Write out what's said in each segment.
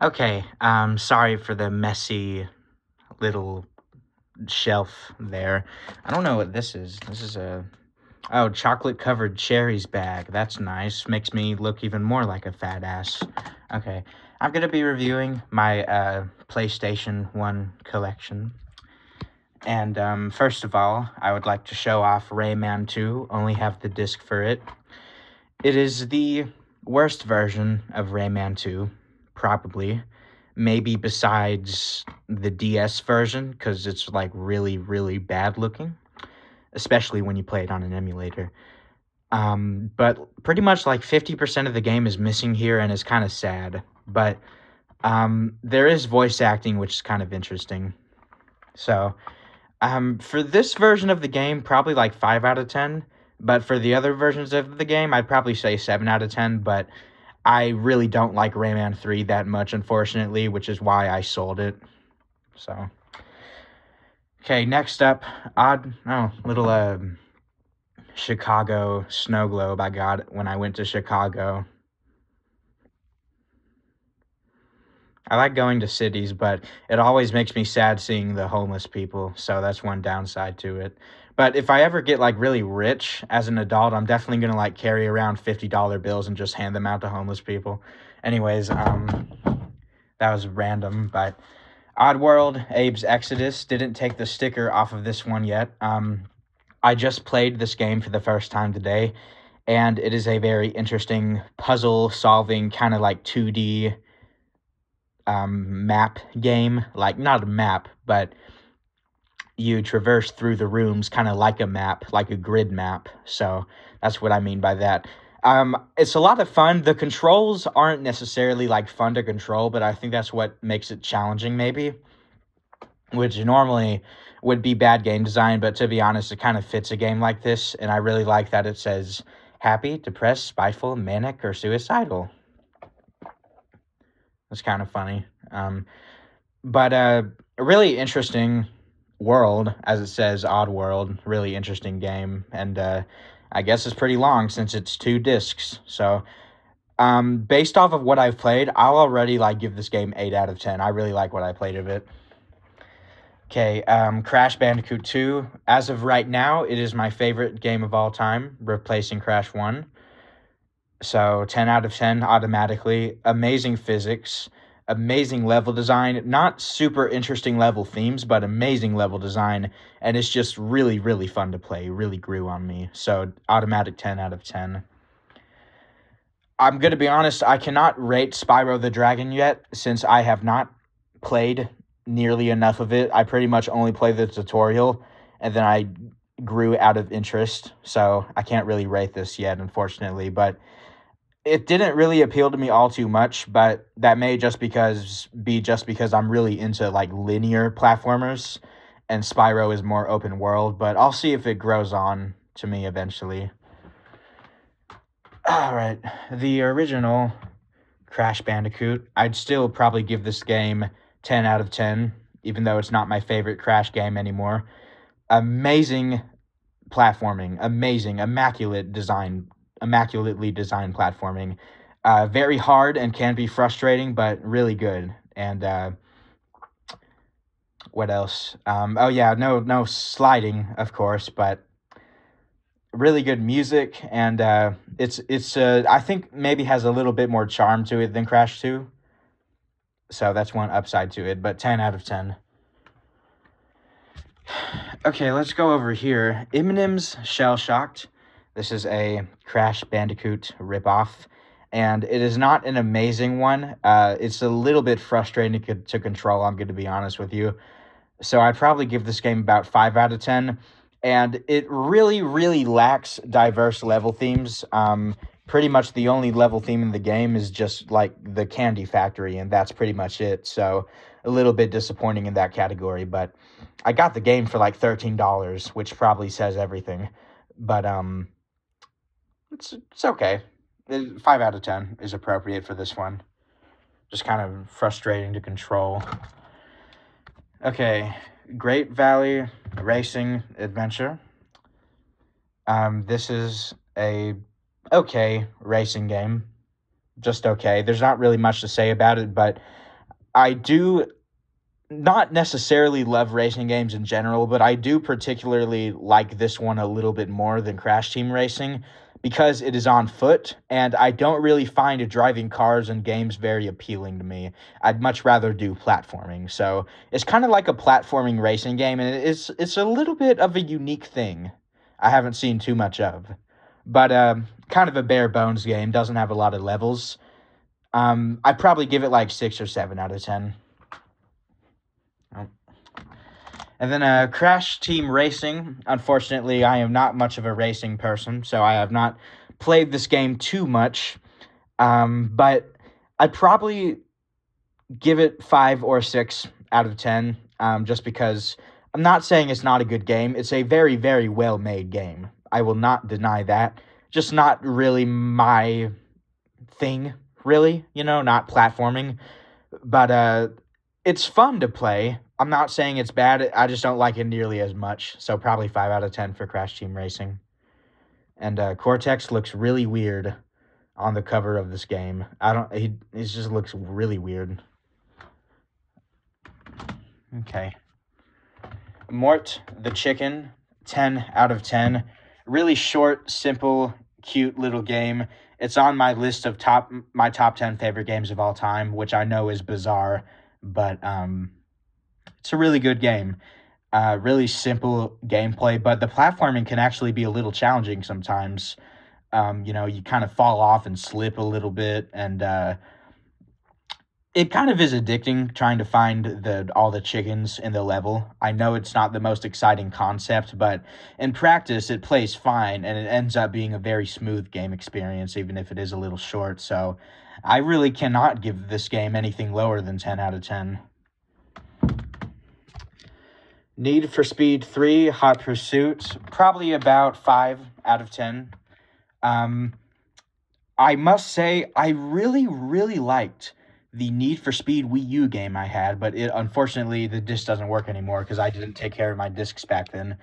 Okay, sorry for the messy little shelf there. I don't know what this is. This is oh, chocolate covered cherries bag. That's nice. Makes me look even more like a fat ass. Okay, I'm gonna be reviewing my PlayStation 1 collection. And first of all, I would like to show off Rayman 2. Only have the disc for it. It is the worst version of Rayman 2, probably. Maybe besides the DS version, because it's like really, really bad looking, especially when you play it on an emulator. But pretty much like 50% of the game is missing here and is kind of sad. But there is voice acting, which is kind of interesting. So for this version of the game, probably like 5 out of 10. But for the other versions of the game, I'd probably say 7 out of 10. But I really don't like Rayman 3 that much, unfortunately, which is why I sold it. So, okay, next up, little Chicago snow globe I got when I went to Chicago. I like going to cities, but it always makes me sad seeing the homeless people, so that's one downside to it. But if I ever get like really rich as an adult, I'm definitely gonna like carry around $50 bills and just hand them out to homeless people. Anyways, that was random, but Oddworld, Abe's Exodus didn't take the sticker off of this one yet. I just played this game for the first time today, and it is a very interesting puzzle solving kind of like 2D map game. Like, not a map, but you traverse through the rooms kind of like a map, like a grid map. So that's what I mean by that. It's a lot of fun. The controls aren't necessarily like fun to control, but I think that's what makes it challenging, maybe, which normally would be bad game design, but to be honest, it kind of fits a game like this, and I really like that it says happy, depressed, spiteful, manic, or suicidal. It's kind of funny. But a really interesting world, as it says, Odd World. Really interesting game, and I guess it's pretty long since it's 2 discs. So, based off of what I've played, I'll already like give this game 8 out of 10. I really like what I played of it. Okay, Crash Bandicoot 2. As of right now, it is my favorite game of all time, replacing Crash 1. So 10 out of 10 automatically. Amazing physics, amazing level design. Not super interesting level themes, but amazing level design. And it's just really, really fun to play. Really grew on me. So automatic 10 out of 10. I'm going to be honest, I cannot rate Spyro the Dragon yet since I have not played nearly enough of it. I pretty much only played the tutorial and then I grew out of interest. So I can't really rate this yet, unfortunately. But it didn't really appeal to me all too much, but that may just because I'm really into like linear platformers and Spyro is more open world, but I'll see if it grows on to me eventually. All right, the original Crash Bandicoot, I'd still probably give this game 10 out of 10, even though it's not my favorite Crash game anymore. Amazing platforming, amazing, immaculately designed platforming. Very hard and can be frustrating, but really good. And what else? Oh yeah, no sliding, of course, but really good music, and it's I think maybe has a little bit more charm to it than Crash 2. So that's one upside to it, but 10 out of 10. Okay, let's go over here. Eminem's Shell Shocked. This is a Crash Bandicoot ripoff, and it is not an amazing one. It's a little bit frustrating to control, I'm going to be honest with you. So I'd probably give this game about 5 out of 10. And it really, really lacks diverse level themes. Pretty much the only level theme in the game is just like the Candy Factory, and that's pretty much it. So a little bit disappointing in that category, but I got the game for like $13, which probably says everything. But it's okay. 5 out of 10 is appropriate for this one. Just kind of frustrating to control. Okay, Great Valley Racing Adventure. This is a okay racing game. Just okay. There's not really much to say about it, but I do not necessarily love racing games in general, but I do particularly like this one a little bit more than Crash Team Racing because it is on foot, and I don't really find driving cars in games very appealing to me. I'd much rather do platforming. So it's kind of like a platforming racing game, and it's a little bit of a unique thing I haven't seen too much of. But kind of a bare bones game, doesn't have a lot of levels. I'd probably give it like 6 or 7 out of 10. And then Crash Team Racing. Unfortunately, I am not much of a racing person, so I have not played this game too much. But I'd probably give it 5 or 6 out of 10, just because I'm not saying it's not a good game. It's a very, very well made game. I will not deny that. Just not really my thing, really, not platforming. But it's fun to play. I'm not saying it's bad. I just don't like it nearly as much. So probably 5 out of 10 for Crash Team Racing. And Cortex looks really weird on the cover of this game. He just looks really weird. Okay. Mort the Chicken, 10 out of 10. Really short, simple, cute little game. It's on my list of my top 10 favorite games of all time, which I know is bizarre, but it's a really good game. Really simple gameplay, but the platforming can actually be a little challenging sometimes. You kind of fall off and slip a little bit, and it kind of is addicting trying to find all the chickens in the level. I know it's not the most exciting concept, but in practice it plays fine, and it ends up being a very smooth game experience, even if it is a little short. So I really cannot give this game anything lower than 10 out of 10. Need for Speed 3 Hot Pursuit, probably about 5 out of 10. I must say, I really, really liked the Need for Speed Wii U game I had, but unfortunately the disc doesn't work anymore because I didn't take care of my discs back then.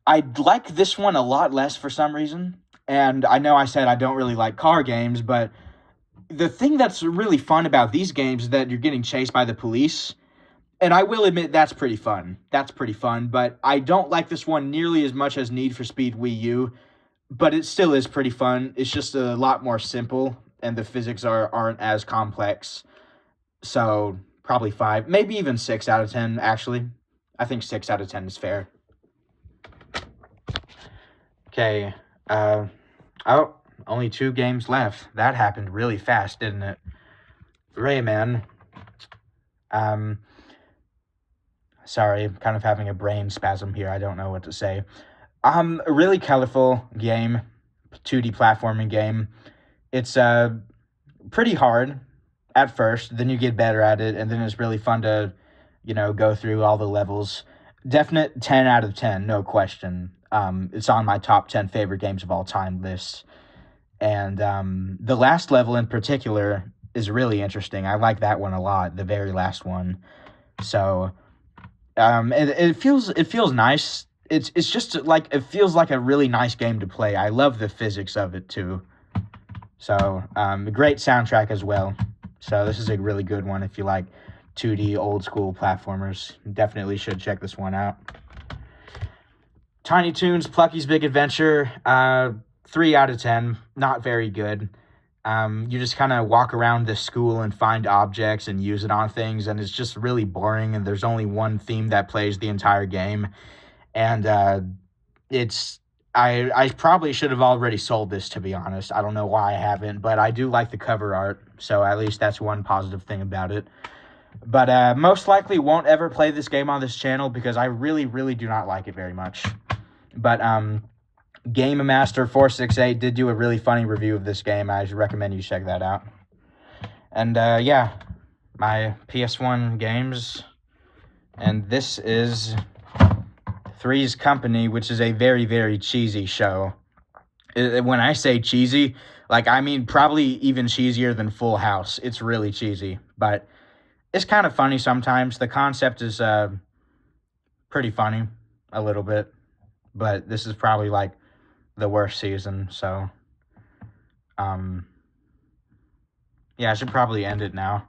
I like this one a lot less for some reason, and I know I said I don't really like car games, but the thing that's really fun about these games is that you're getting chased by the police. And I will admit that's pretty fun. That's pretty fun, but I don't like this one nearly as much as Need for Speed Wii U, but it still is pretty fun. It's just a lot more simple, and the physics aren't as complex. So probably 5, maybe even 6 out of 10, actually. I think 6 out of 10 is fair. Okay, only 2 games left. That happened really fast, didn't it? Rayman. Sorry, I'm kind of having a brain spasm here. I don't know what to say. A really colorful game, 2D platforming game. It's pretty hard at first, then you get better at it, and then it's really fun to, go through all the levels. Definite 10 out of 10, no question. It's on my top 10 favorite games of all time list. And the last level in particular is really interesting. I like that one a lot, the very last one. So it feels nice. It's just like, it feels like a really nice game to play. I love the physics of it too. So a great soundtrack as well. So this is a really good one if you like 2D old school platformers. Definitely should check this one out. Tiny Toons Plucky's Big Adventure, 3 out of 10. Not very good. You just kind of walk around this school and find objects and use it on things, and it's just really boring, and there's only one theme that plays the entire game. And I probably should have already sold this, to be honest. I don't know why I haven't, but I do like the cover art, so at least that's one positive thing about it. But most likely won't ever play this game on this channel because I really, really do not like it very much. But Game Master 468 did do a really funny review of this game. I recommend you check that out. And yeah, my PS1 games. And this is Three's Company, which is a very, very cheesy show. When I say cheesy, I mean probably even cheesier than Full House. It's really cheesy, but it's kind of funny sometimes. The concept is pretty funny, a little bit, but this is probably the worst season, so yeah, I should probably end it now.